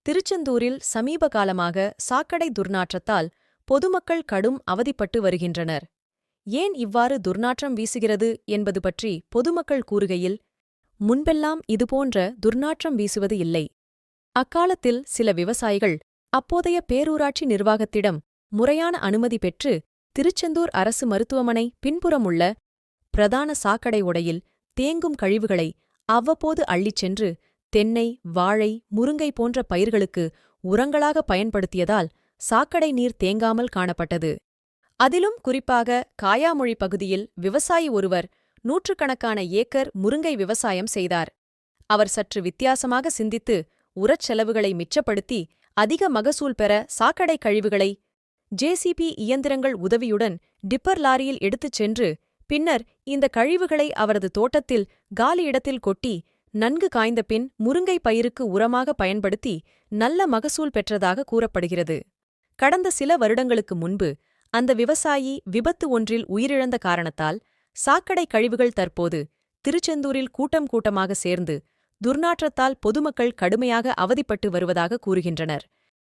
திருச்செந்தூரில் சமீப காலமாக சாக்கடை துர்நாற்றத்தால் பொதுமக்கள் கடும் அவதிப்பட்டு வருகின்றனர். ஏன் இவ்வாறு துர்நாற்றம் வீசுகிறது என்பது பற்றி பொதுமக்கள் கூறுகையில், முன்பெல்லாம் இதுபோன்ற துர்நாற்றம் வீசுவது இல்லை. அக்காலத்தில் சில விவசாயிகள் அப்போதைய பேரூராட்சி நிர்வாகத்திடம் முறையான அனுமதி பெற்று திருச்செந்தூர் அரசு மருத்துவமனை பின்புறமுள்ள பிரதான சாக்கடை ஓடையில் தேங்கும் கழிவுகளை அவ்வப்போது அள்ளிச் சென்று தென்னை, வாழை, முருங்கை போன்ற பயிர்களுக்கு உரங்களாக பயன்படுத்தியதால் சாக்கடை நீர் தேங்காமல் காணப்பட்டது. அதிலும் குறிப்பாக காயாமொழி பகுதியில் விவசாயி ஒருவர் நூற்றுக்கணக்கான ஏக்கர் முருங்கை விவசாயம் செய்தார். அவர் சற்று வித்தியாசமாக சிந்தித்து உரச் செலவுகளை மிச்சப்படுத்தி அதிக மகசூல் பெற சாக்கடை கழிவுகளை ஜேசிபி இயந்திரங்கள் உதவியுடன் டிப்பர் லாரியில் எடுத்துச் சென்று பின்னர் இந்த கழிவுகளை அவரது தோட்டத்தில் காலி இடத்தில் கொட்டி நன்கு காய்ந்த பின் முருங்கை பயிருக்கு உரமாக பயன்படுத்தி நல்ல மகசூல் பெற்றதாக கூறப்படுகிறது. கடந்த சில வருடங்களுக்கு முன்பு அந்த விவசாயி விபத்து ஒன்றில் உயிரிழந்த காரணத்தால் சாக்கடை கழிவுகள் தற்போது திருச்செந்தூரில் கூட்டம் கூட்டமாக சேர்ந்து துர்நாற்றத்தால் பொதுமக்கள் கடுமையாக அவதிப்பட்டு வருவதாக கூறுகின்றனர்.